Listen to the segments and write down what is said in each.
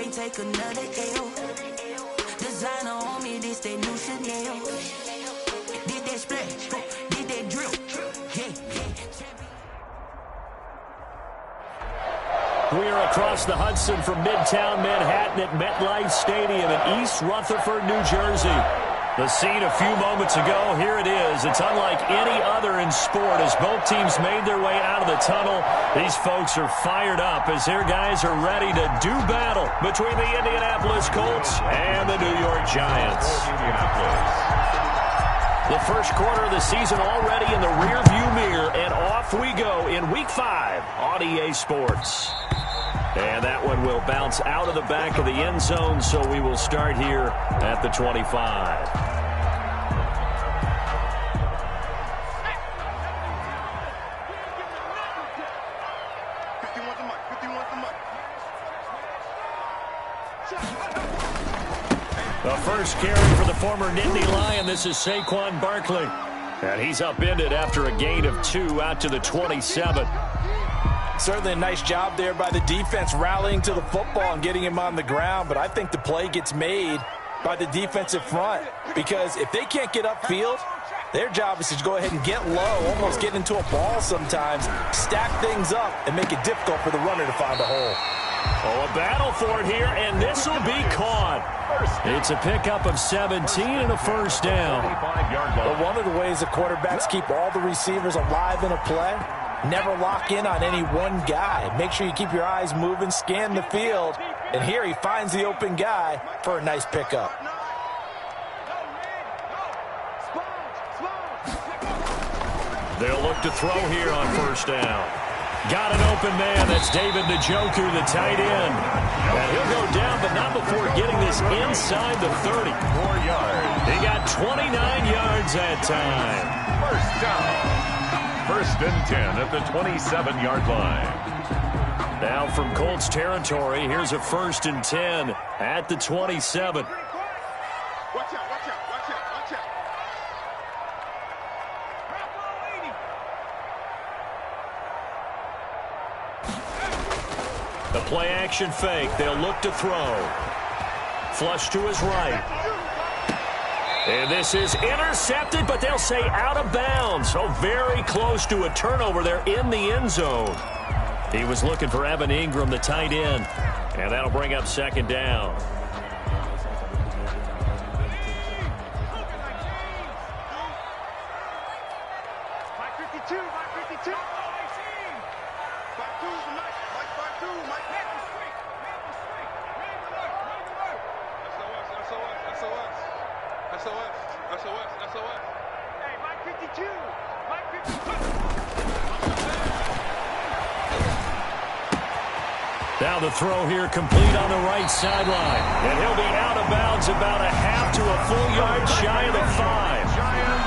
can't take another L. Designer on me, this they new Chanel. Did that splash, did that drip. We are across the Hudson from Midtown Manhattan at MetLife Stadium in East Rutherford, New Jersey. The scene a few moments ago, here it is. It's unlike any other in sport as both teams made their way out of the tunnel. These folks are fired up as their guys are ready to do battle between the Indianapolis Colts and the New York Giants. The first quarter of the season already in the rearview mirror, and off we go in Week 5 on EA Sports. And that one will bounce out of the back of the end zone, so we will start here at the 25. The first carry for the former Nittany Lion. This is Saquon Barkley. And he's upended after a gain of 2 out to the 27. Certainly a nice job there by the defense rallying to the football and getting him on the ground. But I think the play gets made by the defensive front. Because if they can't get upfield, their job is to go ahead and get low, almost get into a ball sometimes, stack things up, and make it difficult for the runner to find a hole. Oh, a battle for it here, and this will be caught. It's a pickup of 17 and a first down. But one of the ways the quarterbacks keep all the receivers alive in a play, never lock in on any one guy. Make sure you keep your eyes moving, scan the field, and here he finds the open guy for a nice pickup. They'll look to throw here on first down. Got an open man. That's David Njoku, the tight end. And he'll go down, but not before getting this inside the 30. 4 yards. He got 29 yards that time. First down. First and 10 at the 27-yard line. Now from Colts territory, here's a first and 10 at the 27. Watch out, watch out, watch out, watch out. The play action fake. They'll look to throw. Flush to his right. And this is intercepted, but they'll say out of bounds. So very close to a turnover there in the end zone. He was looking for Evan Ingram, the tight end. And that'll bring up second down. Now the throw here complete on the right sideline. And he'll be out of bounds about a half to a full yard shy of the 5.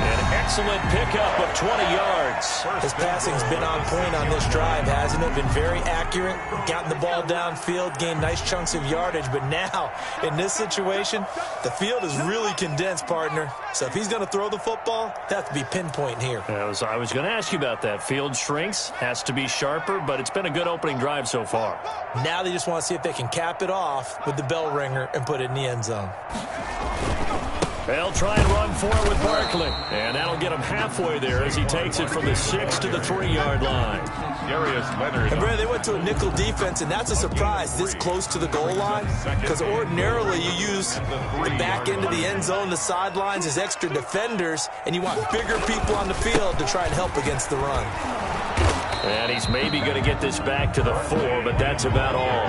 An excellent pickup of 20 yards. His passing's been on point on this drive, hasn't it? Been very accurate, gotten the ball downfield, gained nice chunks of yardage. But now, in this situation, the field is really condensed, partner. So if he's going to throw the ball, it has to be pinpoint here. I was going to ask you about that. Field shrinks, has to be sharper, but it's been a good opening drive so far. Now they just want to see if they can cap it off with the bell ringer and put it in the end zone. They'll try and run for it with Barkley. And that'll get him halfway there as he takes it from the 6 to the 3-yard line. Darius Leonard. And Brad, they went to a nickel defense, and that's a surprise this close to the goal line. Because ordinarily you use the back end of the end zone, the sidelines as extra defenders, and you want bigger people on the field to try and help against the run. And he's maybe going to get this back to the 4, but that's about all.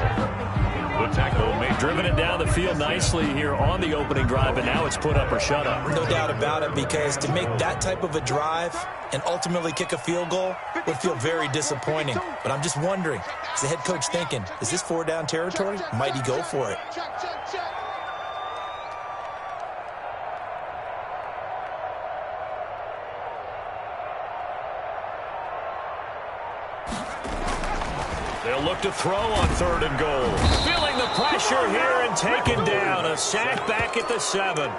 The tackle made. Driven it down the field nicely here on the opening drive, and now it's put up or shut up. No doubt about it, because to make that type of a drive and ultimately kick a field goal would feel very disappointing. But I'm just wondering, is the head coach thinking, is this 4-down territory? Might he go for it? They'll look to throw on 3rd and goal. Feeling the pressure here and taken down. A sack back at the 7.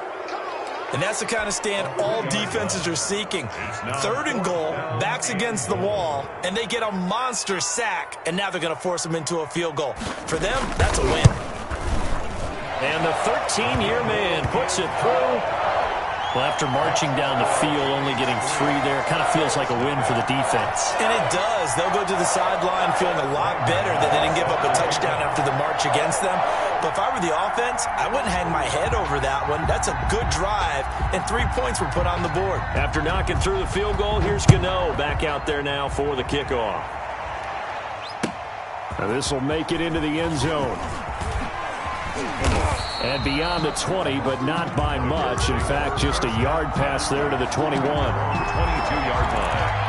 And that's the kind of stand all defenses are seeking. 3rd and goal, backs against the wall, and they get a monster sack. And now they're going to force them into a field goal. For them, that's a win. And the 13-year man puts it through. Well, after marching down the field, only getting 3 there, kind of feels like a win for the defense. And it does. They'll go to the sideline feeling a lot better that they didn't give up a touchdown after the march against them. But if I were the offense, I wouldn't hang my head over that one. That's a good drive, and 3 points were put on the board. After knocking through the field goal, here's Gano back out there now for the kickoff. Now this will make it into the end zone. And beyond the 20, but not by much. In fact, just a yard pass there to the 21. 22-yard line.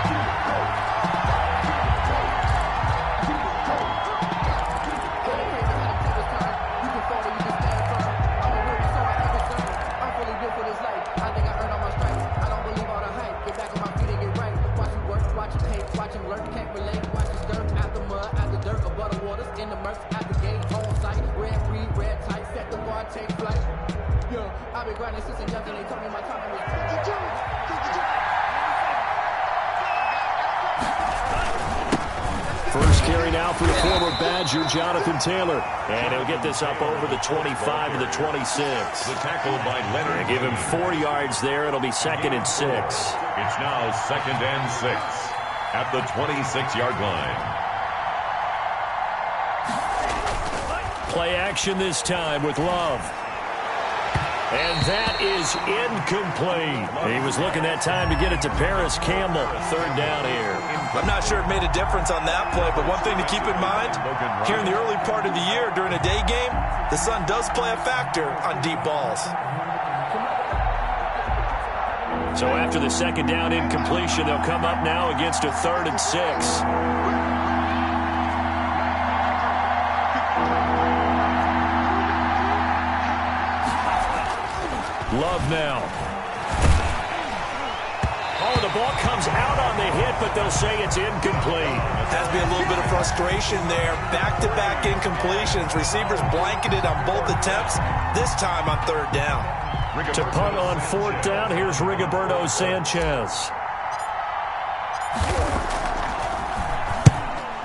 First carry now for the former Badger, Jonathan Taylor. And he'll get this up over the 25 to the 26. The tackle by Leonard. They give him 4 yards there. It'll be 2nd and 6. It's now 2nd and 6 at the 26-yard line. Play action this time with Love. And that is incomplete. He was looking that time to get it to Paris Campbell. 3rd down here. I'm not sure it made a difference on that play, but one thing to keep in mind, here in the early part of the year during a day game, the sun does play a factor on deep balls. So after the 2nd down incompletion, they'll come up now against a 3rd and 6. Love now. Oh, the ball comes out on the hit, but they'll say it's incomplete. Has to be a little bit of frustration there. Back-to-back incompletions. Receivers blanketed on both attempts, this time on 3rd down. To punt on 4th down, here's Rigoberto Sanchez.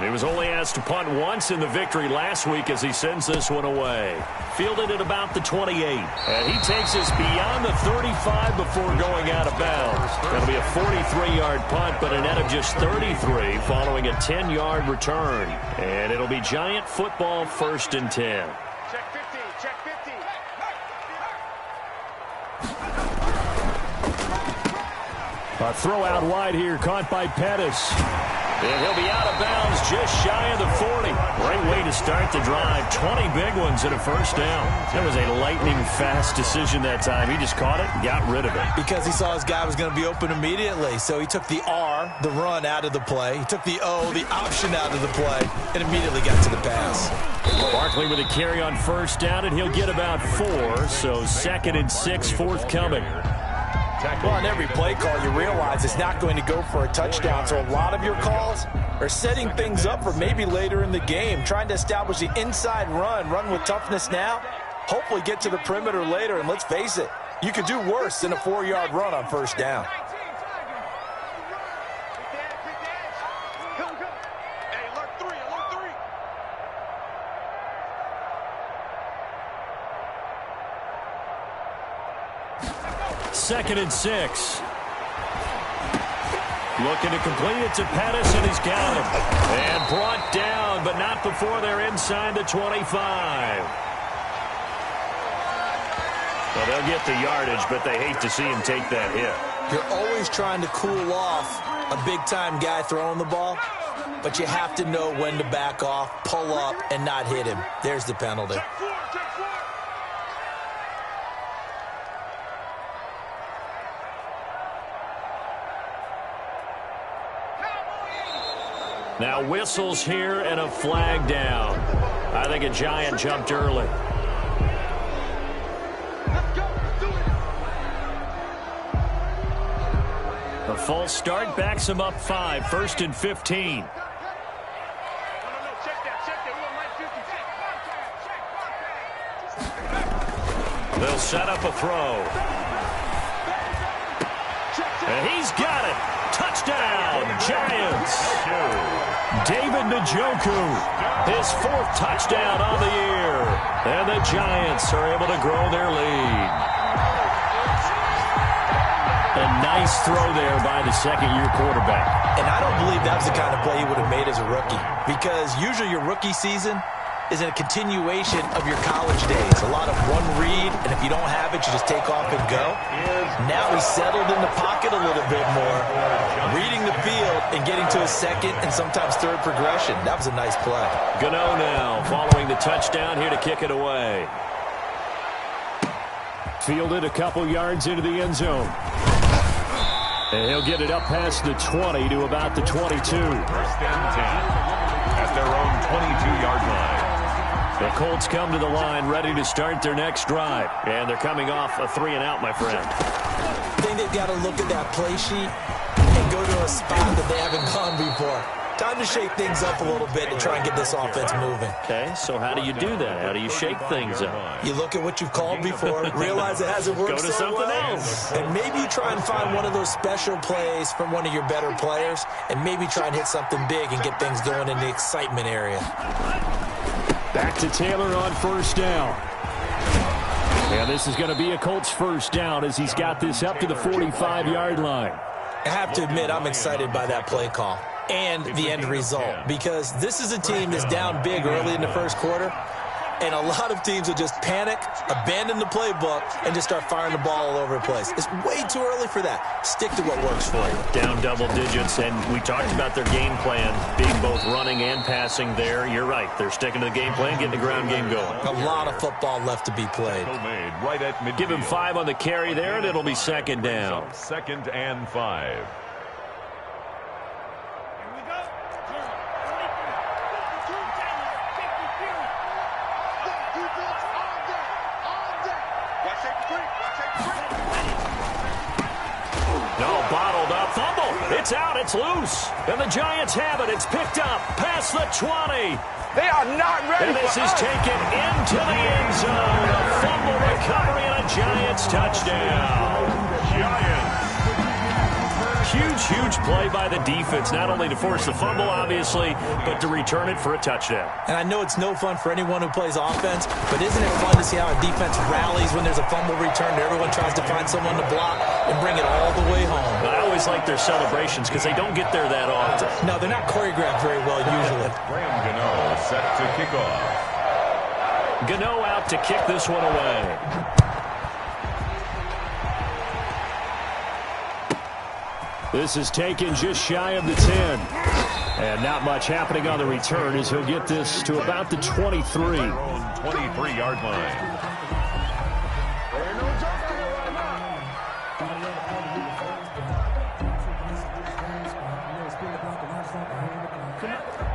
He was only asked to punt once in the victory last week as he sends this one away. Fielded at about the 28. And he takes us beyond the 35 before going out of bounds. That'll be a 43-yard punt, but a net of just 33 following a 10-yard return. And it'll be Giant football 1st and 10. Check 50, check 50. A throw out wide here, caught by Pettis. And he'll be out of bounds just shy of the 40. Great way to start the drive. 20 big ones and a 1st down. That was a lightning-fast decision that time. He just caught it and got rid of it. Because he saw his guy was going to be open immediately. So he took the R, the run, out of the play. He took the O, the option, out of the play, and immediately got to the pass. Barkley with a carry on 1st down, and he'll get about 4. So 2nd and 6 forthcoming. Well, on every play call, you realize it's not going to go for a touchdown. So a lot of your calls are setting things up for maybe later in the game, trying to establish the inside run with toughness now, hopefully get to the perimeter later. And let's face it, you could do worse than a 4-yard run on 1st down. Hey, alert 3, alert 3. 2nd and 6. Looking to complete it to Pettis, and he's got him. And brought down, but not before they're inside the 25. Well, they'll get the yardage, but they hate to see him take that hit. You're always trying to cool off a big-time guy throwing the ball, but you have to know when to back off, pull up, and not hit him. There's the penalty. Now whistles here and a flag down. I think a Giant jumped early. A false start backs him up 5. 1st and 15. They'll set up a throw. And he's got it. Touchdown, Giants. David Njoku, his 4th touchdown on the year. And the Giants are able to grow their lead. A nice throw there by the second-year quarterback. And I don't believe that was the kind of play he would have made as a rookie, because usually your rookie season is a continuation of your college days. A lot of one read, and if you don't have it, you just take off and go. Now he's settled in the pocket a little bit more, reading the field and getting to his second and sometimes third progression. That was a nice play. Gano now following the touchdown here to kick it away. Fielded a couple yards into the end zone. And he'll get it up past the 20 to about the 22. First and 10 at their own 22-yard line. The Colts come to the line ready to start their next drive. And they're coming off a 3-and-out, my friend. I think they've got to look at that play sheet and go to a spot that they haven't gone before. Time to shake things up a little bit to try and get this offense moving. Okay, so how do you do that? How do you shake things up? You look at what you've called before, realize it hasn't worked Go to so something well, else. and maybe you try and find one of those special plays from one of your better players, and maybe try and hit something big and get things going in the excitement area. Back to Taylor on first down. And this is going to be a Colts first down as he's got this up to the 45-yard line. I have to admit, I'm excited by that play call and the end result, because this is a team that's down big early in the first quarter, and a lot of teams will just panic, abandon the playbook, and just start firing the ball all over the place. It's way too early for that. Stick to what works for you. Down double digits, and we talked about their game plan being both running and passing there. You're right. They're sticking to the game plan, getting the ground game going. A lot of football left to be played. Right at midfield. Give him 5 on the carry there, and it'll be second down. Second and 5. No, bottled up. Fumble. It's out. It's loose. And the Giants have it. It's picked up past the 20. They are not ready And this for is us. taken into the end zone. A fumble recovery and a Giants touchdown. Giants. Huge play by the defense, not only to force the fumble, obviously, but to return it for a touchdown. And I know it's no fun for anyone who plays offense, but isn't it fun to see how a defense rallies when there's a fumble return and everyone tries to find someone to block and bring it all the way home? I always like their celebrations because they don't get there that often. No, they're not choreographed very well usually. Graham Gano set to kick off. Gano out to kick this one away. This is taken just shy of the 10. And not much happening on the return as he'll get this to about the 23. Their own 23-yard line.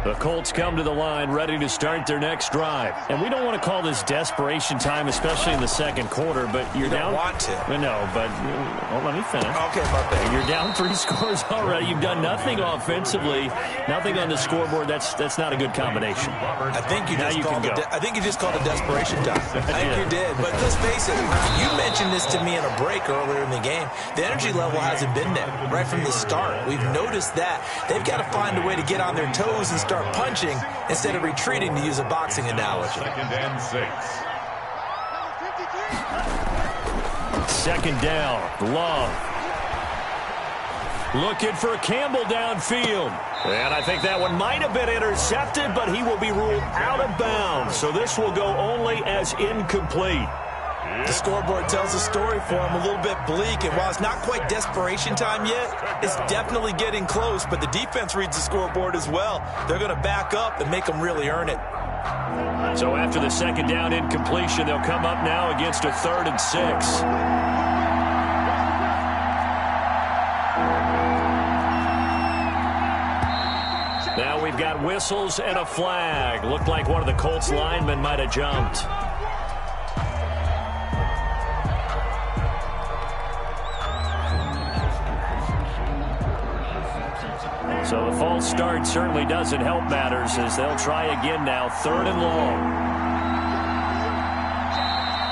The Colts come to the line ready to start their next drive. And we don't want to call this desperation time, especially in the second quarter, but you're down. You don't want to. No, but let me finish. Okay, my bad. You're down 3 scores already. You've done nothing offensively, nothing on the scoreboard. That's not a good combination. I think you Now just you called can it. go. I think you just called it desperation time. I think you did. But let's face it. You mentioned this to me in a break earlier in the game. The energy level hasn't been there right from the start. We've noticed that they've got to find a way to get on their toes and start punching instead of retreating, to use a boxing analogy. Second and 6. Second down. Love. Looking for Campbell downfield. And I think that one might have been intercepted, but he will be ruled out of bounds. So this will go only as incomplete. The scoreboard tells a story for him, a little bit bleak, and while it's not quite desperation time yet, it's definitely getting close, but the defense reads the scoreboard as well. They're going to back up and make them really earn it. So after the second down incompletion, they'll come up now against a 3rd and 6. Now we've got whistles and a flag. Looked like one of the Colts linemen might have jumped. So the false start certainly doesn't help matters as they'll try again now, 3rd and long.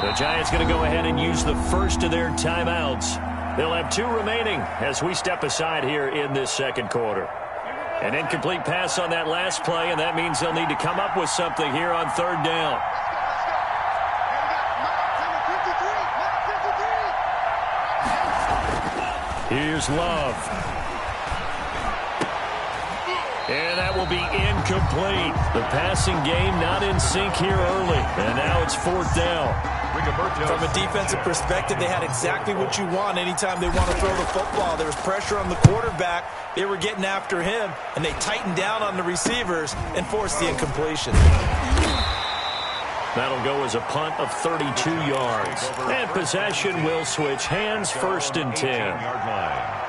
The Giants going to go ahead and use the first of their timeouts. They'll have 2 remaining as we step aside here in this second quarter. An incomplete pass on that last play, and that means they'll need to come up with something here on 3rd down. Here's Love. And that will be incomplete. The passing game not in sync here early. And now it's 4th down. From a defensive perspective, they had exactly what you want anytime they want to throw the football. There was pressure on the quarterback. They were getting after him, and they tightened down on the receivers and forced the incompletion. That'll go as a punt of 32 yards. And possession will switch hands, 1st and 10.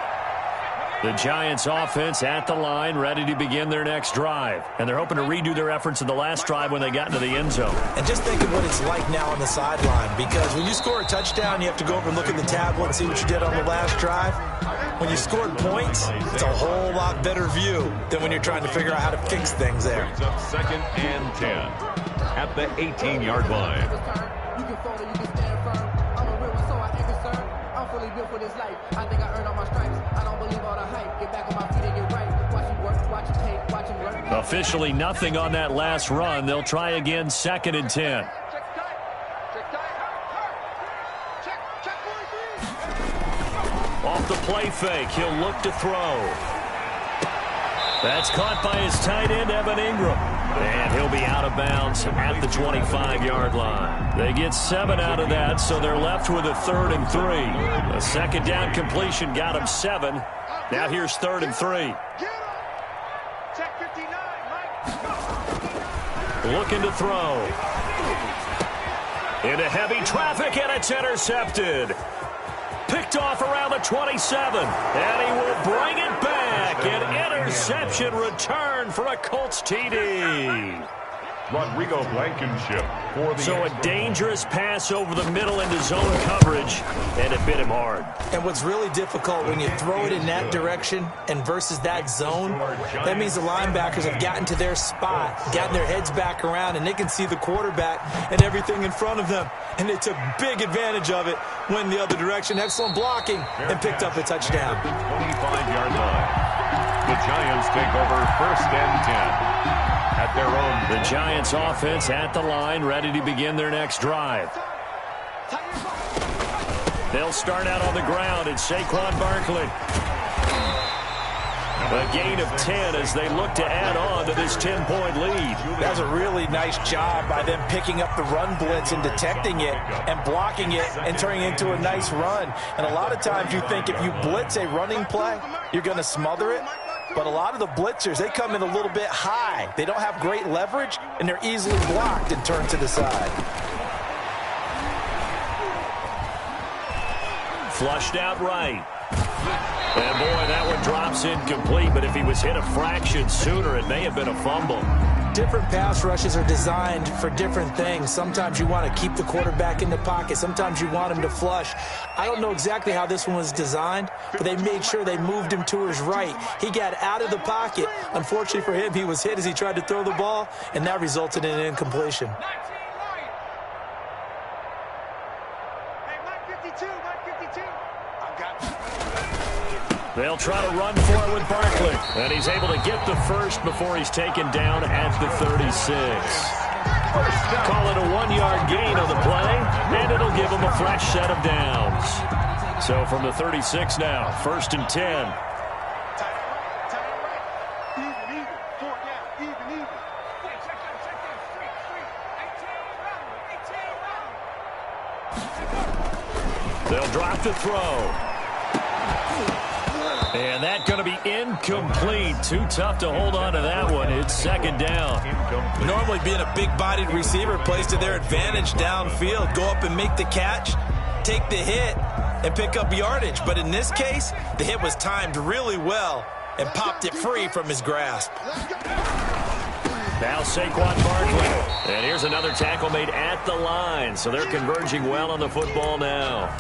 The Giants offense at the line, ready to begin their next drive. And they're hoping to redo their efforts in the last drive when they got into the end zone. And just think of what it's like now on the sideline, because when you score a touchdown, you have to go over and look at the tablet and see what you did on the last drive. When you scored points, it's a whole lot better view than when you're trying to figure out how to fix things there. It's up 2nd and 10 at the 18-yard line. You can fold it, you can stand firm. I'm a real one, so I ain't concerned. I'm fully built for this life. I think I earned all my stripes. I don't believe all the hype. Get back on my feet and get right. Watch it work, watch it take, watch it learn. Officially nothing on that last run. They'll try again, 2nd and 10. Off the play fake, he'll look to throw. That's caught by his tight end, Evan Ingram. And he'll be out of bounds at the 25-yard line. They get 7 out of that, so they're left with a 3rd and 3. A 2nd down completion got him 7. Now here's 3rd and 3. Looking to throw. Into heavy traffic, and it's intercepted. Picked off around the 27, and he will bring it back. An interception return for a Colts TD. Rodrigo Blankenship for the So a dangerous pass over the middle into zone coverage, and it bit him hard. And what's really difficult when you throw it in that direction and versus that zone, that means the linebackers have gotten to their spot, gotten their heads back around, and they can see the quarterback and everything in front of them. And they took big advantage of it, went the other direction, excellent blocking, and picked up a touchdown. 25-yard line. The Giants take over 1st and 10. At their own. The Giants offense at the line, ready to begin their next drive. They'll start out on the ground. It's Saquon Barkley. A gain of 10 as they look to add on to this 10-point lead. That's a really nice job by them picking up the run blitz and detecting it and blocking it and turning it into a nice run. And a lot of times you think if you blitz a running play, you're going to smother it. But a lot of the blitzers, they come in a little bit high. They don't have great leverage, and they're easily blocked and turned to the side. Flushed out right. And boy, that one drops incomplete, but if he was hit a fraction sooner, it may have been a fumble. Different pass rushes are designed for different things. Sometimes you want to keep the quarterback in the pocket. Sometimes you want him to flush. I don't know exactly how this one was designed, but they made sure they moved him to his right. He got out of the pocket. Unfortunately for him, he was hit as he tried to throw the ball, and that resulted in an incompletion. They'll try to run for it with Barkley. And he's able to get the first before he's taken down at the 36. Call it a 1-yard gain on the play, and it'll give him a fresh set of downs. So from the 36 now, 1st and 10. They'll drop the throw. And that's going to be incomplete. Too tough to hold on to that one. It's 2nd down. Normally being a big-bodied receiver plays to their advantage downfield. Go up and make the catch, take the hit, and pick up yardage. But in this case, the hit was timed really well and popped it free from his grasp. Now Saquon Barkley. And here's another tackle made at the line. So they're converging well on the football now.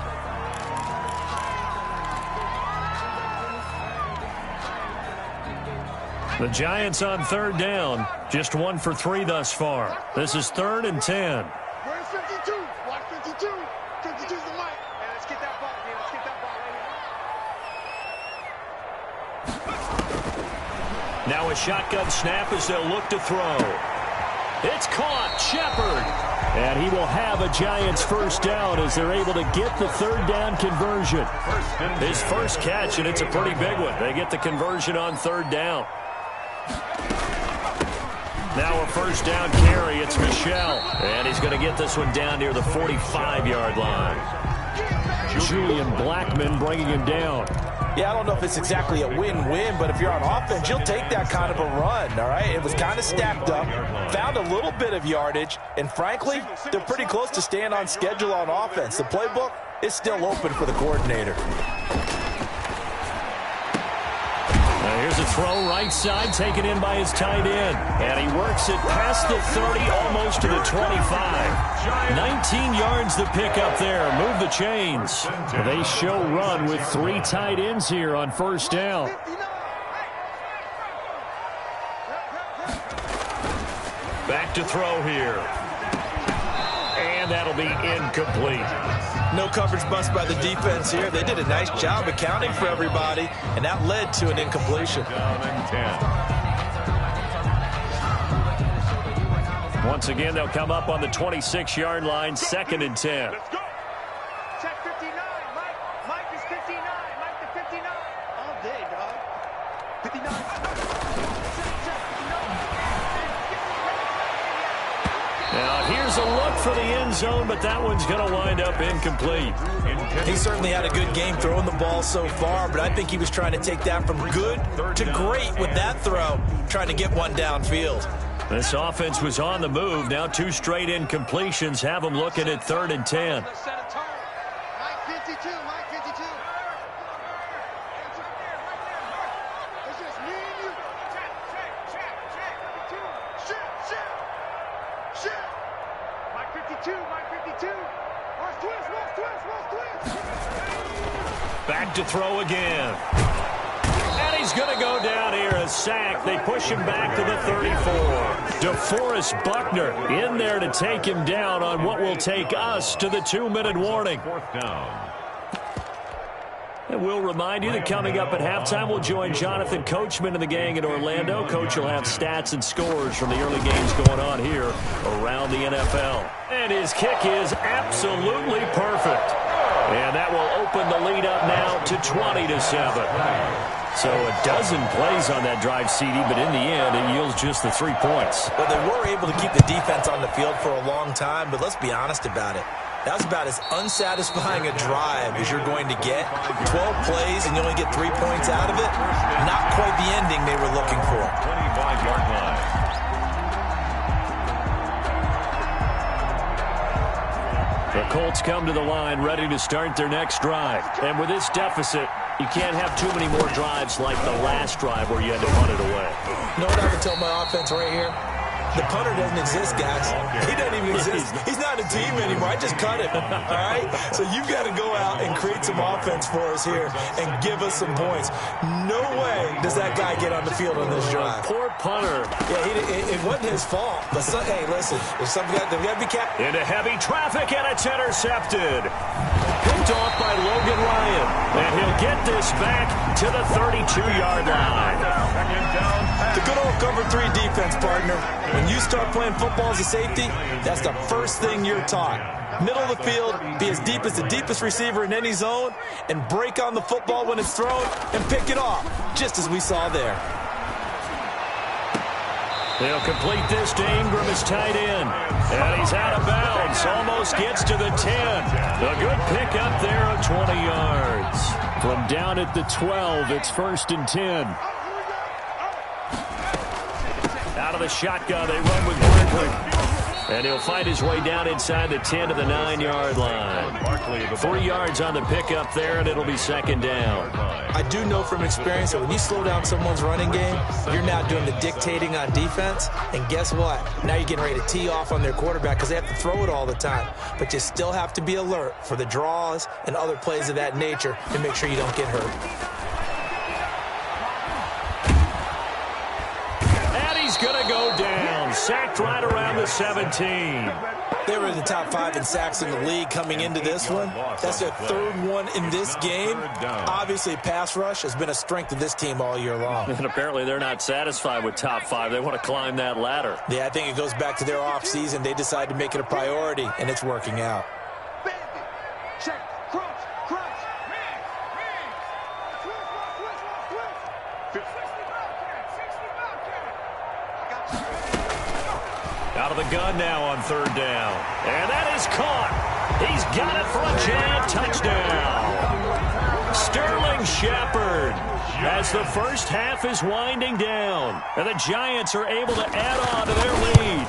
The Giants on 3rd down. Just 1 for 3 thus far. This is 3rd and 10. Where's 52? Watch 52. 52's the mic. Hey, let's get that ball, man. Let's get that ball right here. Now a shotgun snap as they'll look to throw. It's caught. Shepard. And he will have a Giants first down as they're able to get the third down conversion. His first catch, and it's a pretty big one. They get the conversion on third down. Now a first down carry. It's Michel. And he's going to get this one down near the 45-yard line. Julian Blackmon bringing him down. Yeah, I don't know if it's exactly a win-win, but if you're on offense, you'll take that kind of a run, all right? It was kind of stacked up, found a little bit of yardage, and frankly, they're pretty close to staying on schedule on offense. The playbook is still open for the coordinator. Now here's a throw right side, taken in by his tight end. And he works it past the 30, almost to the 25. 19 yards the pick up there. Move the chains. They show run with 3 tight ends here on first down. Back to throw here. And that'll be incomplete. No coverage bust by the defense here. They did a nice job accounting for everybody, and that led to an incompletion. Once again, they'll come up on the 26-yard line, 2nd and 10. Let's go. Check 59. Mike is 59. Mike to 59. All day, dog. 59. Now, here's a look for the end zone, but that one's going to wind up incomplete. He certainly had a good game throwing the ball so far, but I think he was trying to take that from good to great with that throw, trying to get one downfield. This offense was on the move. Now 2 straight incompletions have them looking at 3rd and 10. Mike 52. Mike 52. It's just me and you. Check. Shit. Mike 52. Mike 52. Watch twist. Back to throw again. And he's going to go down here, a sack. They push him back to the 34. DeForest Buckner in there to take him down on what will take us to the 2-minute warning. 4th down. And we'll remind you that coming up at halftime, we'll join Jonathan Coachman and the gang in Orlando. Coach will have stats and scores from the early games going on here around the NFL. And his kick is absolutely perfect. And that will open the lead up now to 20-7. So a dozen plays on that drive, CD, but in the end, it yields just the 3 points. Well, they were able to keep the defense on the field for a long time, but let's be honest about it. That was about as unsatisfying a drive as you're going to get. 12 plays and you only get 3 points out of it. Not quite the ending they were looking for. 25-yard line. The Colts come to the line ready to start their next drive. And with this deficit, you can't have too many more drives like the last drive where you had to punt it away. You know what I would tell my offense right here? The punter doesn't exist, guys. He doesn't even exist. He's not a team anymore. I just cut him, all right? So you've got to go out and create some offense for us here and give us some points. No way does that guy get on the field on this drive. Poor punter. Yeah, it wasn't his fault. But, hey, listen, there's something that we got to be careful. Into heavy traffic, and it's intercepted. Picked off by Logan Ryan. And he'll get this back to the 32-yard line. The good old cover 3 defense, partner. When you start playing football as a safety, that's the first thing you're taught. Middle of the field, be as deep as the deepest receiver in any zone, and break on the football when it's thrown and pick it off, just as we saw there. They'll complete this to Ingram as tight end. And he's out of bounds. Almost gets to the 10. A good pick up there of 20 yards. From down at the 12, it's 1st and 10. Out of the shotgun, they run with Barkley. And he'll find his way down inside the 10 to the 9-yard line. 3 yards on the pickup there, and it'll be 2nd down. I do know from experience that when you slow down someone's running game, you're now doing the dictating on defense. And guess what? Now you're getting ready to tee off on their quarterback because they have to throw it all the time. But you still have to be alert for the draws and other plays of that nature to make sure you don't get hurt. And he's going to go down. sacked right around the 17. They were in the top 5 in sacks in the league coming into this one. That's their third one in this game. Obviously, pass rush has been a strength of this team all year long. And apparently they're not satisfied with top 5. They want to climb that ladder. Yeah, I think it goes back to their offseason. They decided to make it a priority, and it's working out. Check. Cross. Out of the gun now on third down. And that is caught. He's got it for a Giant touchdown. Sterling Shepard as the first half is winding down. And the Giants are able to add on to their lead.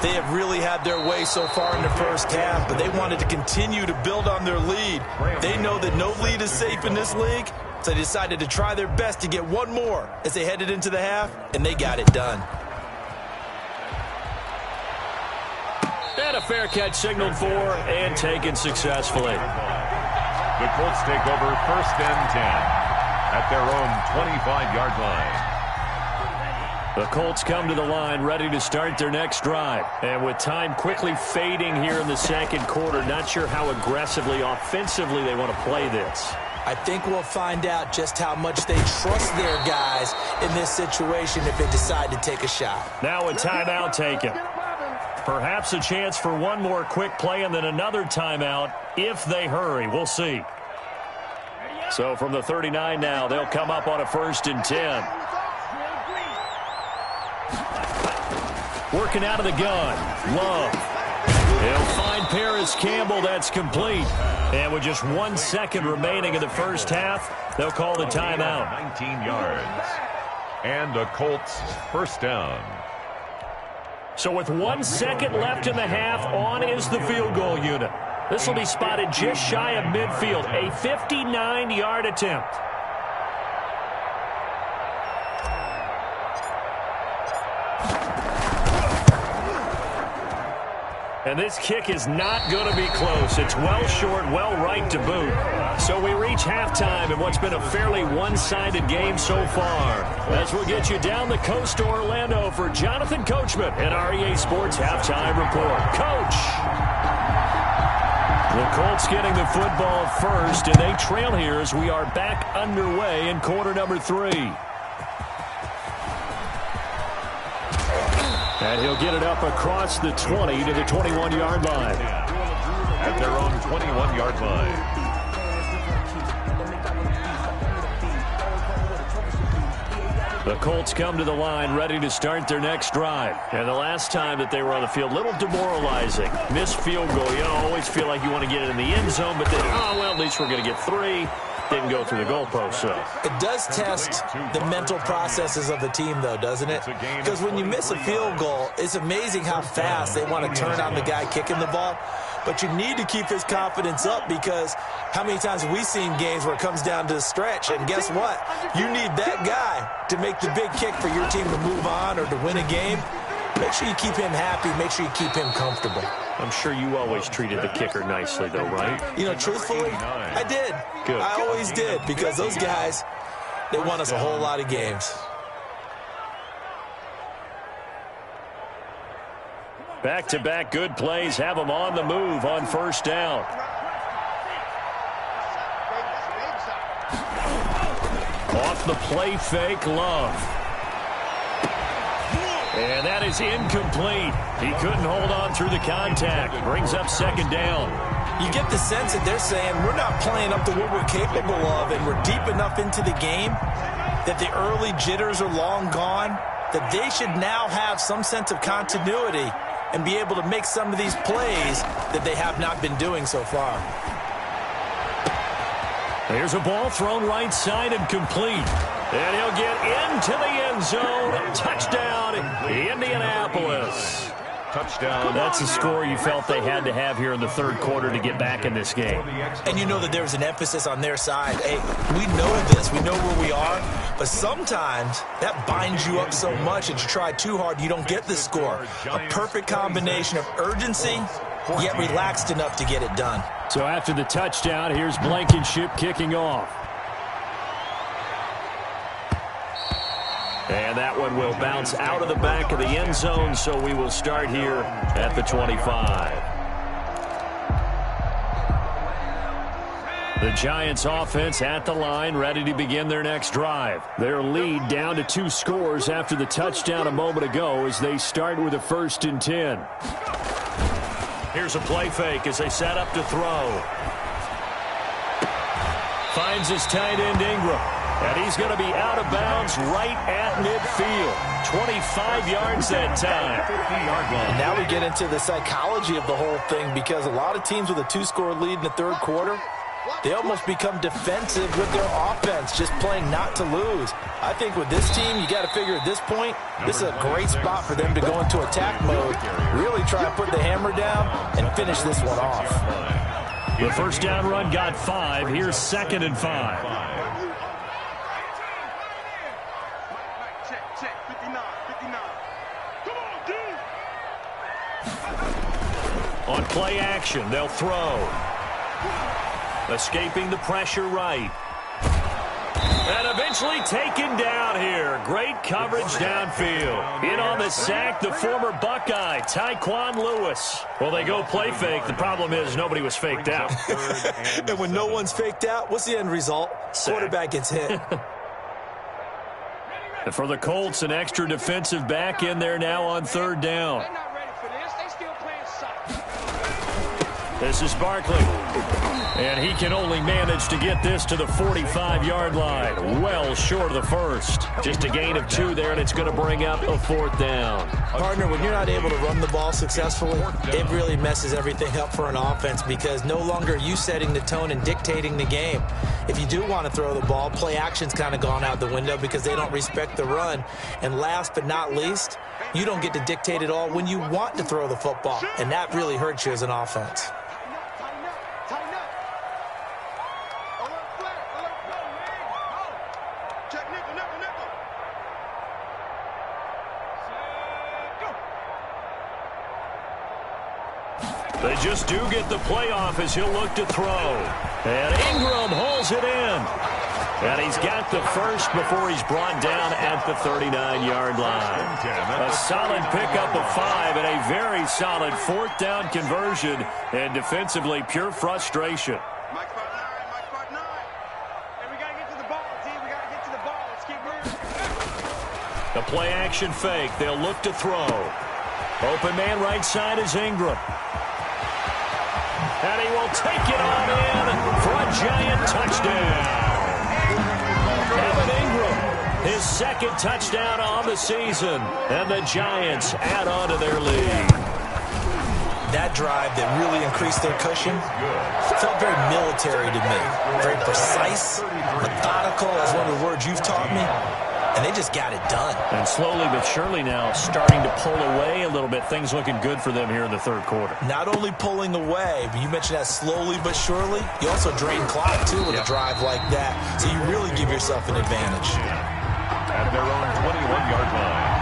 They have really had their way so far in the first half, but they wanted to continue to build on their lead. They know that no lead is safe in this league, so they decided to try their best to get one more as they headed into the half, and they got it done. And a fair catch signaled for and taken successfully. The Colts take over 1st and 10 at their own 25-yard line. The Colts come to the line ready to start their next drive. And with time quickly fading here in the second quarter, not sure how aggressively, offensively they want to play this. I think we'll find out just how much they trust their guys in this situation if they decide to take a shot. Now a timeout taken. Perhaps a chance for one more quick play and then another timeout if they hurry. We'll see. So from the 39 now, they'll come up on a 1st and 10. Working out of the gun. Love. He'll find Paris Campbell. That's complete. And with just 1 second remaining in the first half, they'll call the timeout. 19 yards. And a Colts first down. So with 1 second left in the half, on is the field goal unit. This will be spotted just shy of midfield. A 59-yard attempt. And this kick is not going to be close. It's well short, well right to boot. So we reach halftime in what's been a fairly one-sided game so far. As we'll get you down the coast to Orlando for Jonathan Coachman and REA Sports Halftime Report. Coach! The Colts getting the football first, and they trail here as we are back underway in quarter number 3. And he'll get it up across the 20 to the 21-yard line. At their own 21-yard line. The Colts come to the line ready to start their next drive. And the last time that they were on the field, a little demoralizing. Missed field goal. You always feel like you want to get it in the end zone, but then, well, at least we're going to get 3. Didn't go through the goalpost, so. It does test the mental processes of the team, though, doesn't it? Because when you miss a field goal, it's amazing how fast they want to turn on the guy kicking the ball. But you need to keep his confidence up because how many times have we seen games where it comes down to the stretch? And guess what? You need that guy to make the big kick for your team to move on or to win a game. Make sure you keep him happy. Make sure you keep him comfortable. I'm sure you always treated the kicker nicely, though, right? You know, truthfully, I did. Good. I always did because those guys, they won us a whole lot of games. Back-to-back good plays have them on the move on first down. Off the play fake, Love. And that is incomplete. He couldn't hold on through the contact. Brings up second down. You get the sense that they're saying we're not playing up to what we're capable of, and we're deep enough into the game that the early jitters are long gone, that they should now have some sense of continuity and be able to make some of these plays that they have not been doing so far. There's a ball thrown right side and complete. And he'll get into the end zone. Touchdown, Indianapolis. Touchdown. That's a score you felt they had to have here in the third quarter to get back in this game. And you know that there's an emphasis on their side. Hey, we know this. We know where we are. But sometimes that binds you up so much that you try too hard, you don't get the score. A perfect combination of urgency, yet relaxed enough to get it done. So after the touchdown, here's Blankenship kicking off. And that one will bounce out of the back of the end zone, so we will start here at the 25. The Giants offense at the line, ready to begin their next drive. Their lead down to 2 scores after the touchdown a moment ago as they start with a 1st and 10. Here's a play fake as they set up to throw. Finds his tight end Ingram. And he's going to be out of bounds right at midfield. 25 yards that time. And now we get into the psychology of the whole thing, because a lot of teams with a 2-score lead in the third quarter, they almost become defensive with their offense, just playing not to lose. I think with this team, you got to figure at this point, this is a great spot for them to go into attack mode, really try to put the hammer down and finish this one off. The first down run got 5. Here's 2nd and 5. On play action, they'll throw. Escaping the pressure right. And eventually taken down here. Great coverage downfield. In on the sack, the former Buckeye, Tyquan Lewis. Well, they go play fake. The problem is nobody was faked out. And when no one's faked out, what's the end result? Sack. Quarterback gets hit. And for the Colts, an extra defensive back in there now on 3rd down. They're not ready for this. They still playing soccer. This is Barkley. And he can only manage to get this to the 45-yard line. Well short of the first. Just a gain of 2 there, and it's going to bring up a 4th down. Partner, when you're not able to run the ball successfully, it really messes everything up for an offense, because no longer are you setting the tone and dictating the game. If you do want to throw the ball, play action's kind of gone out the window because they don't respect the run. And last but not least, you don't get to dictate it all when you want to throw the football, and that really hurts you as an offense. They just do get the playoff as he'll look to throw. And Ingram hauls it in. And he's got the first before he's brought down at the 39-yard line. A solid pickup of 5 and a very solid 4th down conversion. And defensively, pure frustration. Mike part 9. And we got to get to the ball, team. We got to get to the ball. Let's keep moving. The play action fake. They'll look to throw. Open man right side is Ingram. And he will take it on in for a Giant touchdown. Evan Ingram, his 2nd touchdown on the season. And the Giants add on to their lead. That drive that really increased their cushion felt very military to me. Very precise, methodical, is one of the words you've taught me. And they just got it done. And slowly but surely now starting to pull away a little bit. Things looking good for them here in the 3rd quarter. Not only pulling away, but you mentioned that slowly but surely. You also drain clock, too, with a drive like that. So you really give yourself an advantage. At their own 21-yard line.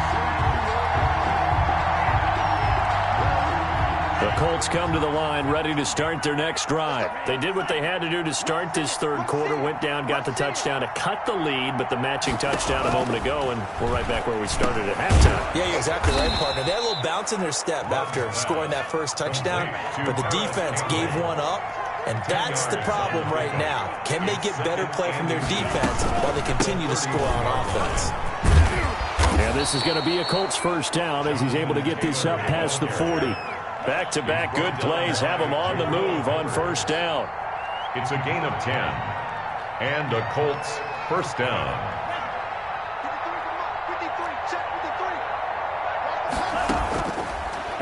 The Colts come to the line ready to start their next drive. They did what they had to do to start this 3rd quarter, went down, got the touchdown to cut the lead, but the matching touchdown a moment ago, and we're right back where we started at halftime. Yeah, you're exactly right, partner. They had a little bounce in their step after scoring that first touchdown, but the defense gave one up, and that's the problem right now. Can they get better play from their defense while they continue to score on offense? And this is going to be a Colts first down as he's able to get this up past the 40. Back-to-back good plays have him on the move on first down. It's a gain of 10. And a Colts first down. 53, check 53.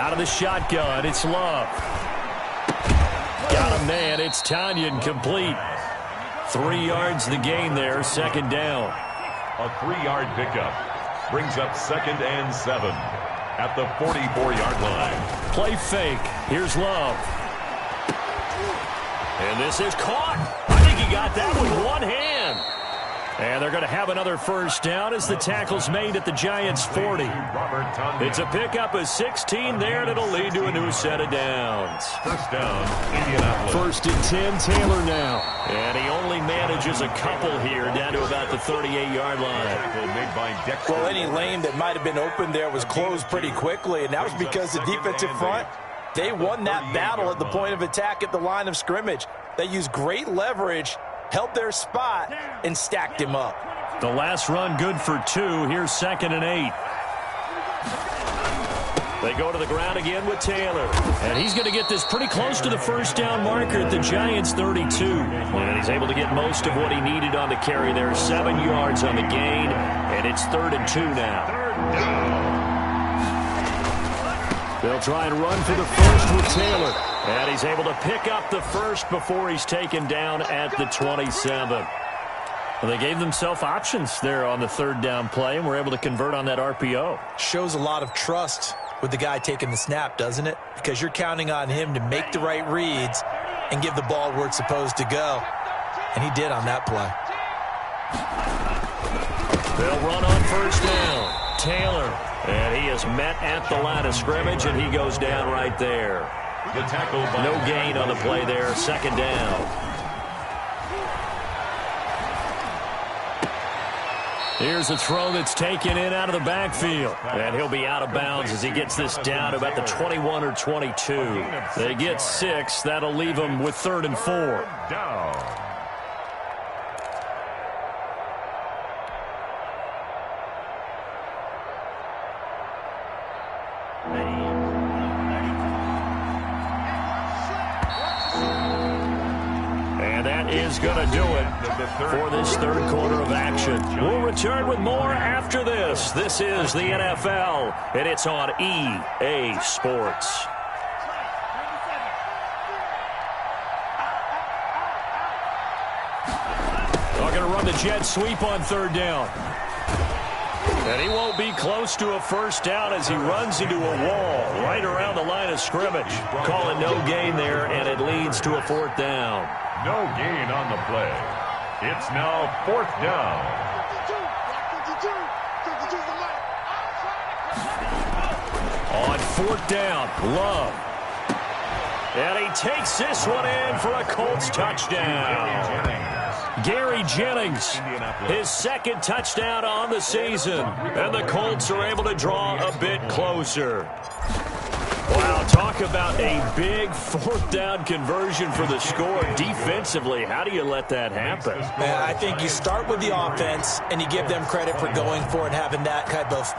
Out of the shotgun, it's Love. Got him, man. It's Tanyan complete. 3 yards the gain there, 2nd down. A 3-yard pickup brings up 2nd and 7 at the 44-yard line. Play fake. Here's Love. And this is caught. I think he got that with one hand. And they're going to have another first down as the tackle's made at the Giants' 40. It's a pickup of 16 there, and it'll lead to a new set of downs. First down, Indianapolis. First and 10, Taylor now. And he only manages a couple here, down to about the 38-yard line. Well, any lane that might have been open there was closed pretty quickly, and that was because the defensive front, they won that battle at the point of attack at the line of scrimmage. They used great leverage, held their spot, and stacked him up. The last run good for 2. Here's 2nd and 8. They go to the ground again with Taylor. And he's going to get this pretty close to the first down marker at the Giants' 32. And he's able to get most of what he needed on the carry there. 7 yards on the gain. And it's 3rd and 2 now. Third down. They'll try and run for the first with Taylor. And he's able to pick up the first before he's taken down at the 27. Well, they gave themselves options there on the 3rd down play, and were able to convert on that RPO. Shows a lot of trust with the guy taking the snap, doesn't it? Because you're counting on him to make the right reads and give the ball where it's supposed to go. And he did on that play. They'll run on first down. Taylor. And he is met at the line of scrimmage, and he goes down right there. The tackle by no gain on the play there. 2nd down. Here's a throw that's taken in out of the backfield. And he'll be out of bounds as he gets this down to about the 21 or 22. They get 6. That'll leave them with 3rd and 4. down. Is going to do it for this 3rd quarter of action. We'll return with more after this. This is the NFL, and it's on EA Sports. They're going to run the jet sweep on 3rd down. And he won't be close to a first down as he runs into a wall right around the line of scrimmage. Calling no gain there, and it leads to a 4th down. No gain on the play. It's now 4th down. On 4th down, Love. And he takes this one in for a Colts touchdown. Gary Jennings, his 2nd touchdown on the season. And the Colts are able to draw a bit closer. Wow, talk about a big 4th down conversion for the score. Defensively, how do you let that happen? Man, I think you start with the offense, and you give them credit for going for it and having that type of,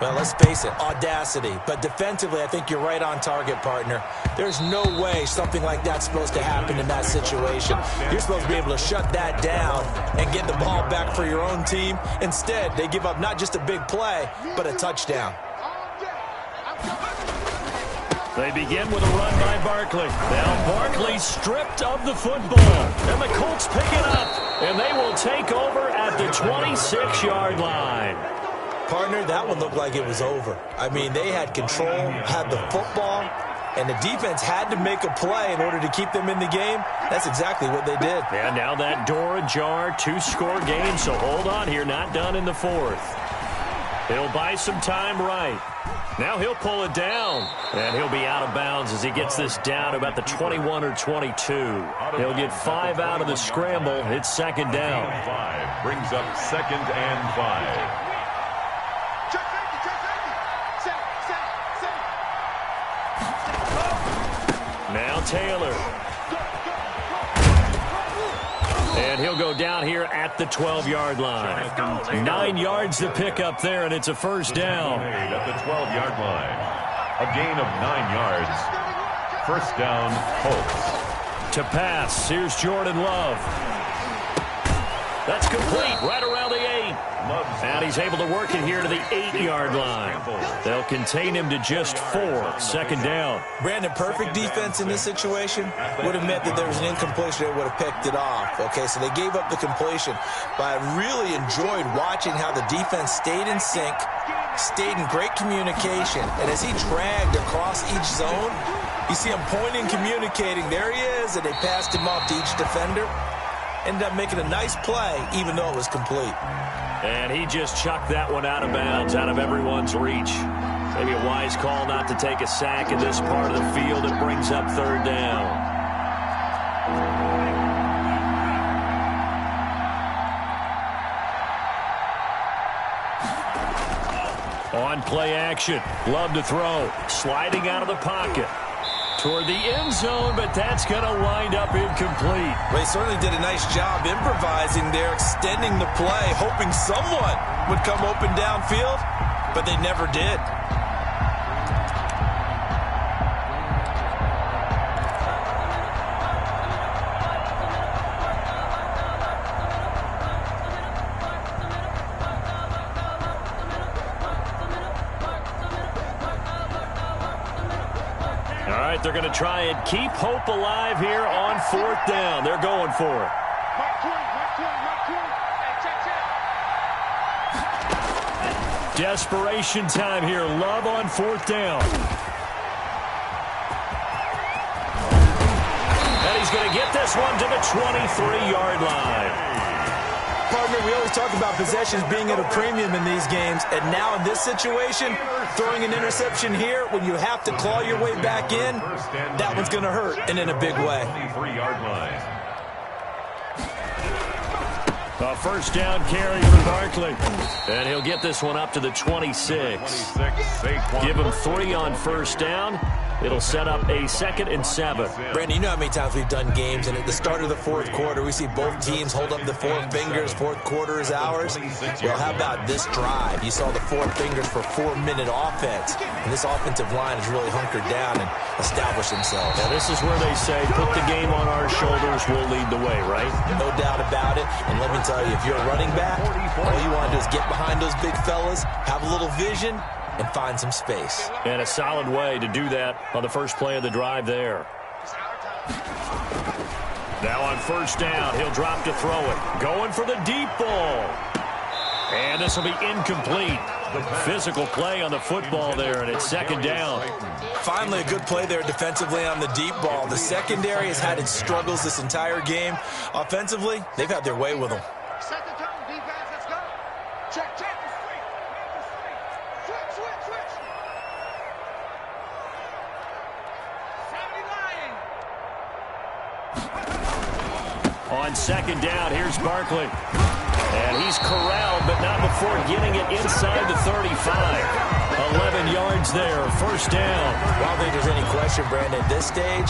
well, let's face it, audacity. But defensively, I think you're right on target, partner. There's no way something like that's supposed to happen in that situation. You're supposed to be able to shut that down and get the ball back for your own team. Instead, they give up not just a big play, but a touchdown. They begin with a run by Barkley. Now Barkley stripped of the football. And the Colts pick it up. And they will take over at the 26-yard line. Partner, that one looked like it was over. I mean, they had control, had the football, and the defense had to make a play in order to keep them in the game. That's exactly what they did. And now that door ajar, 2-score game. So hold on here, not done in the 4th. He'll buy some time right. Now he'll pull it down, and he'll be out of bounds as he gets this down to about the 21 or 22. He'll get 5 out of the scramble. It's 2nd down. 5 brings up 2nd and 5. Now Taylor. And he'll go down here at the 12-yard line. 9 yards to pick up there, and it's a first down. At the 12-yard line. A gain of 9 yards. First down, Colts. To pass, here's Jordan Love. That's complete, right around the 8. And he's able to work it here to the 8-yard line. They'll contain him to just 4. 2nd down. Brandon, perfect defense in this situation would have meant that there was an incompletion that would have picked it off. Okay, so they gave up the completion. But I really enjoyed watching how the defense stayed in sync, stayed in great communication. And as he dragged across each zone, you see him pointing, communicating. There he is, and they passed him off to each defender. ended up making a nice play, even though it was complete. And he just chucked that one out of bounds, out of everyone's reach. Maybe a wise call not to take a sack in this part of the field. It brings up third down. On play action, Love to throw, sliding out of the pocket toward the end zone, but that's going to wind up incomplete. Well, he certainly did a nice job improvising there, extending the play, hoping someone would come open downfield, but they never did. They're going to try and keep hope alive here on fourth down. They're going for it. Desperation time here. Love on fourth down. And he's going to get this one to the 23-yard line. Partner, we always talk about possessions being at a premium in these games, and now in this situation, throwing an interception here when you have to claw your way back in, that one's going to hurt, and in a big way. A first down carry for Barkley, and he'll get this one up to the 26. Give him 3 on first down. It'll set up a 2nd and 7. Brandon, you know how many times we've done games, and at the start of the fourth quarter, we see both teams hold up the 4 fingers. Fourth quarter is ours. Well, how about this drive? You saw the 4 fingers for 4-minute offense, and this offensive line has really hunkered down and established themselves. Now, this is where they say, put the game on our shoulders, we'll lead the way, right? No doubt about it, and let me tell you, if you're a running back, all you want to do is get behind those big fellas, have a little vision, and find some space. And a solid way to do that on the first play of the drive there. Now on first down, he'll drop to throw it. Going for the deep ball. And this will be incomplete. Physical play on the football there, and it's 2nd down. Finally, a good play there defensively on the deep ball. The secondary has had its struggles this entire game. Offensively, they've had their way with them. Set the tone, defense, let's go. Check, check. On 2nd down, here's Barkley. And he's corralled, but not before getting it inside the 35. 11 yards there, first down. Well, I don't think there's any question, Brandon, at this stage,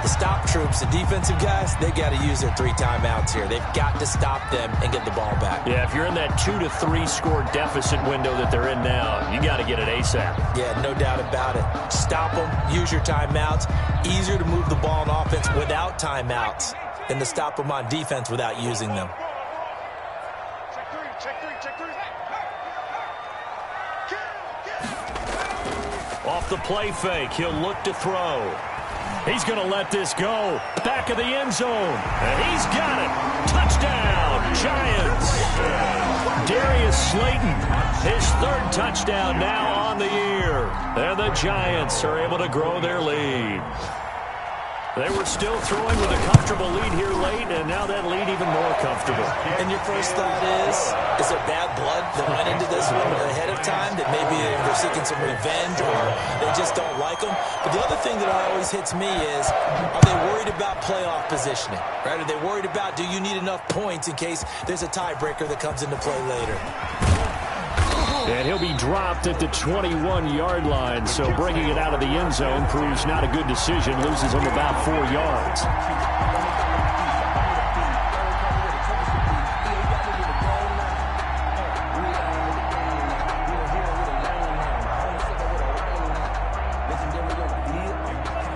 the stop troops, the defensive guys, they got to use their 3 timeouts here. They've got to stop them and get the ball back. Yeah, if you're in that 2 to 3 score deficit window that they're in now, you got to get it ASAP. Yeah, no doubt about it. Stop them, use your timeouts. Easier to move the ball on offense without timeouts than to stop them on defense without using them. Check 3. Off the play fake, he'll look to throw. He's going to let this go. Back of the end zone. And he's got it. Touchdown, Giants. Darius Slayton, his 3rd touchdown now on the year. And the Giants are able to grow their lead. They were still throwing with a comfortable lead here late, and now that lead even more comfortable. And your first thought is there bad blood that went into this one ahead of time, that maybe they're seeking some revenge or they just don't like them? But the other thing that always hits me is, are they worried about playoff positioning? Right? Are they worried about, do you need enough points in case there's a tiebreaker that comes into play later? And he'll be dropped at the 21-yard line, so bringing it out of the end zone proves not a good decision, loses him about 4 yards.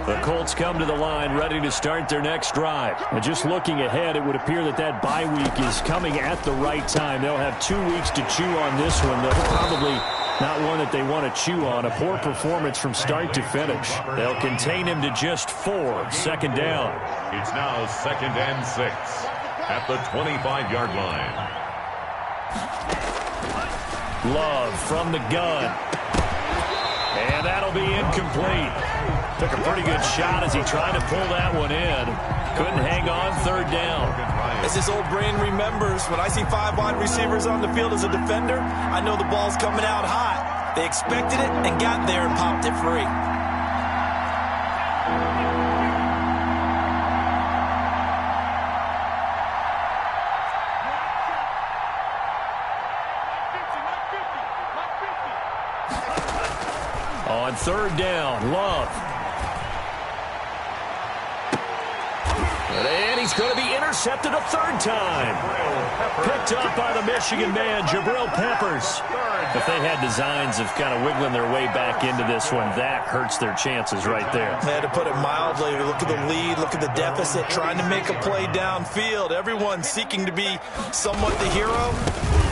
The Colts come to the line ready to start their next drive. And just looking ahead, it would appear that that bye week is coming at the right time. They'll have 2 weeks to chew on this one. They'll probably not one that they want to chew on. A poor performance from start to finish. They'll contain him to just 4. 2nd down. It's now 2nd and 6 at the 25-yard line. Love from the gun. And that'll be incomplete. Took a pretty good shot as he tried to pull that one in. Couldn't hang on 3rd down. As his old brain remembers, when I see 5 wide receivers on the field as a defender, I know the ball's coming out hot. They expected it and got there and popped it free. On third down, Love. And he's going to be intercepted a third time. Picked up by the Michigan man, Jabril Peppers. If they had designs of kind of wiggling their way back into this one, that hurts their chances right there. They had to put it mildly. Look at the lead, look at the deficit, trying to make a play downfield. Everyone seeking to be somewhat the hero.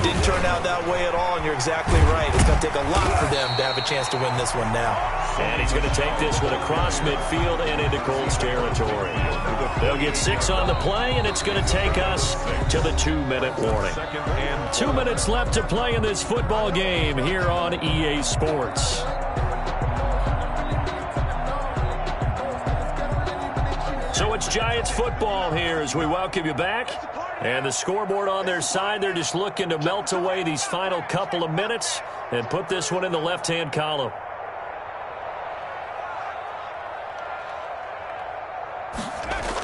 Didn't turn out that way at all, and you're exactly right. It's going to take a lot for them to have a chance to win this one now. And he's going to take this one across midfield and into Colts territory. They'll get 6 on the play, and it's going to take us to the 2-minute warning. 2 minutes left to play in this football game here on EA Sports. So it's Giants football here as we welcome you back. And the scoreboard on their side, they're just looking to melt away these final couple of minutes and put this one in the left-hand column.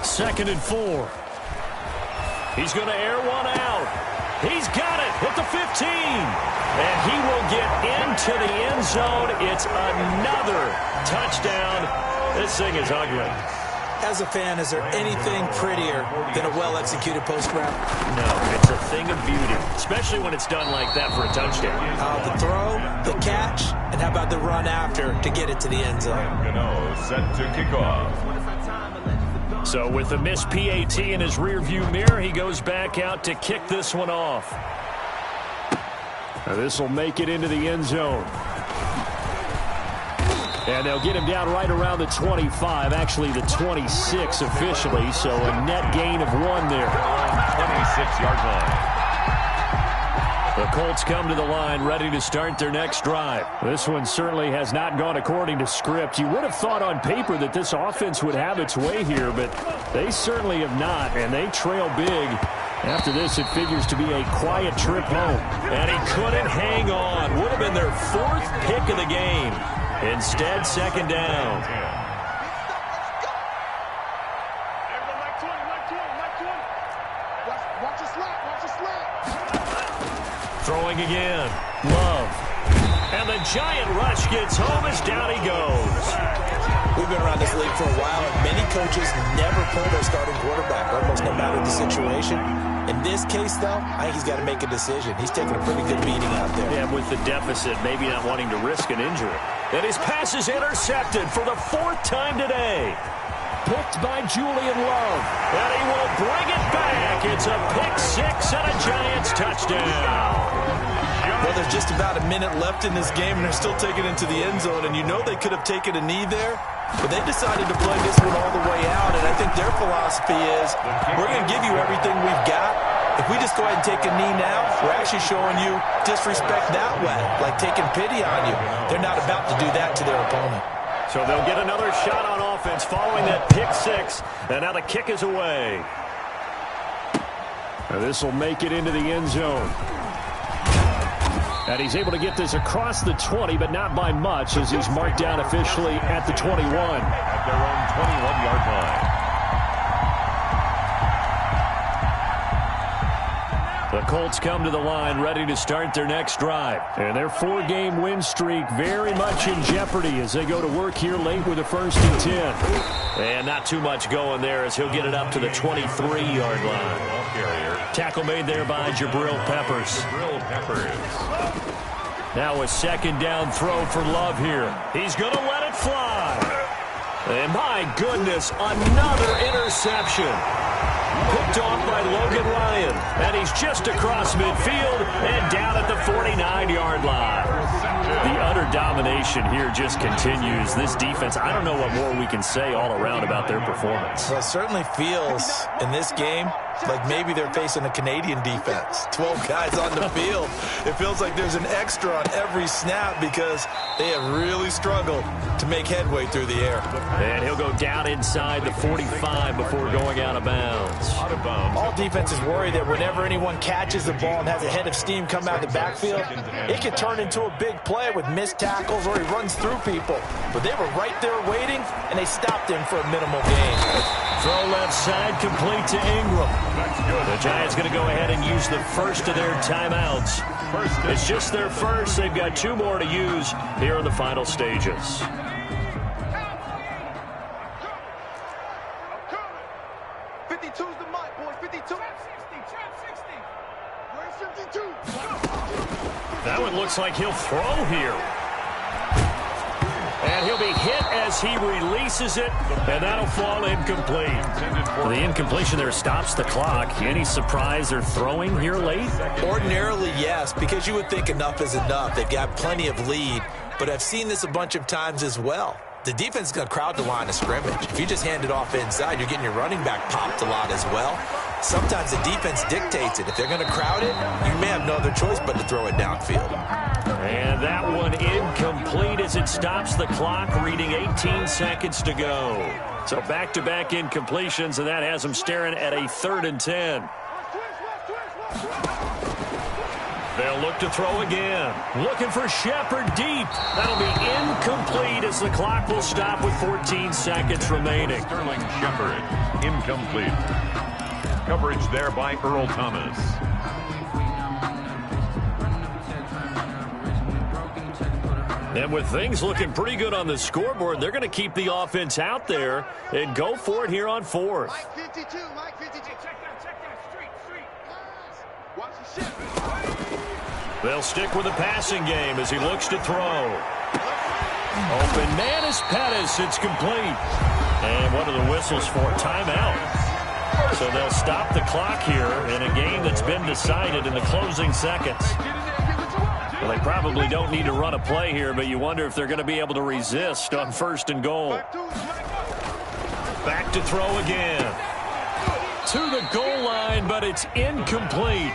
Second and 4. He's going to air one out. He's got it at the 15. And he will get into the end zone. It's another touchdown. This thing is ugly. As a fan, is there anything prettier than a well-executed post route? No, it's a thing of beauty, especially when it's done like that for a touchdown. The throw, the catch, and how about the run after to get it to the end zone? Set to kick off. So with the missed PAT in his rearview mirror, he goes back out to kick this one off. Now this will make it into the end zone. And they'll get him down right around the 25, actually the 26 officially, so a net gain of 1 there. 26-yard line. The Colts come to the line ready to start their next drive. This one certainly has not gone according to script. You would have thought on paper that this offense would have its way here, but they certainly have not, and they trail big. After this, it figures to be a quiet trip home. And he couldn't hang on. Would have been their 4th pick of the game. Instead, second down. Throwing again. Love. And the giant rush gets home as down he goes. We've been around this league for a while, and many coaches never pull their starting quarterback, almost no matter the situation. In this case, though, I think he's got to make a decision. He's taking a pretty good beating out there. Yeah, with the deficit, maybe not wanting to risk an injury. And his pass is intercepted for the 4th time today. Picked by Julian Love. And he will bring it back. It's a pick 6 and a Giants touchdown. Well, there's just about a minute left in this game, and they're still taking it into the end zone. And you know they could have taken a knee there, but they decided to play this one all the way out. And I think their philosophy is, we're going to give you everything we've got. If we just go ahead and take a knee now, we're actually showing you disrespect that way, like taking pity on you. They're not about to do that to their opponent. So they'll get another shot on offense following that pick 6. And now the kick is away. This will make it into the end zone. And he's able to get this across the 20, but not by much, as he's marked down officially at the 21. At their own 21-yard line. The Colts come to the line ready to start their next drive. And their 4-game win streak very much in jeopardy as they go to work here late with a 1st and 10. And not too much going there as he'll get it up to the 23-yard line. Tackle made there by Jabril Peppers. Now a 2nd down throw for Love here. He's going to let it fly. And my goodness, another interception. Picked off by Logan Ryan. And he's just across midfield and down at the 49-yard line. The utter domination here just continues. This defense, I don't know what more we can say all around about their performance. Well, it certainly feels in this game like maybe they're facing a Canadian defense. 12 guys on the field. It feels like there's an extra on every snap because they have really struggled to make headway through the air. And he'll go down inside the 45 before going out of bounds. All defenses worry that whenever anyone catches the ball and has a head of steam come out of the backfield, it could turn into a big play with missed tackles or he runs through people. But they were right there waiting, and they stopped him for a minimal gain. Throw left side, complete to Ingram. The Giants going to go ahead and use the first of their timeouts. It's just their first. They've got 2 more to use here in the final stages. 52's the mic, boys. 52. Trap 60. Where's 52? That one looks like he'll throw here. And he'll be hit as he releases it, and that'll fall incomplete. The incompletion there stops the clock. Any surprise they're throwing here late? Ordinarily, yes, because you would think enough is enough. They've got plenty of lead, but I've seen this a bunch of times as well. The defense is going to crowd the line of scrimmage. If you just hand it off inside, you're getting your running back popped a lot as well. Sometimes the defense dictates it. If they're going to crowd it, you may have no other choice but to throw it downfield. And that one incomplete as it stops the clock, reading 18 seconds to go. So back-to-back incompletions, and that has them staring at a 3rd and 10. They'll look to throw again. Looking for Shepard deep. That'll be incomplete as the clock will stop with 14 seconds remaining. Sterling Shepard, incomplete. Coverage there by Earl Thomas. And with things looking pretty good on the scoreboard, they're going to keep the offense out there and go for it here on 4th. Mike 52. Check that. Street. Watch the ship. They'll stick with the passing game as he looks to throw. Open man is Pettis. It's complete. And what are the whistles for? Timeout. So they'll stop the clock here in a game that's been decided in the closing seconds. Well, they probably don't need to run a play here, but you wonder if they're going to be able to resist on 1st and goal. Back to throw again. To the goal line, but it's incomplete.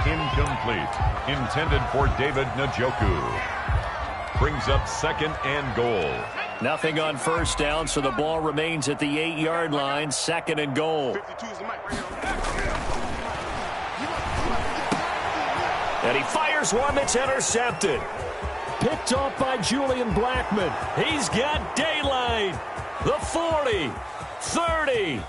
Incomplete. Intended for David Njoku. Brings up 2nd and goal. Nothing on 1st down, so the ball remains at the 8-yard line, 2nd and goal. 52's the mic right here. And he fires one that's intercepted. Picked off by Julian Blackmon. He's got daylight. The 40, 30,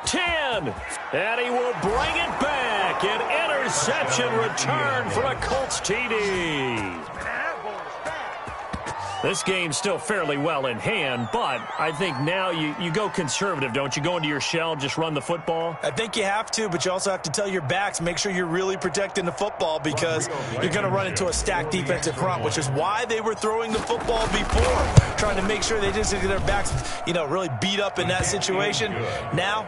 10. And he will bring it back. An interception return for a Colts TD. This game's still fairly well in hand, but I think now you go conservative, don't you? Go into your shell, just run the football? I think you have to, but you also have to tell your backs, make sure you're really protecting the football because you're going to run into a stacked defensive front, which is why they were throwing the football before, trying to make sure they didn't get their backs, really beat up in that situation. Now,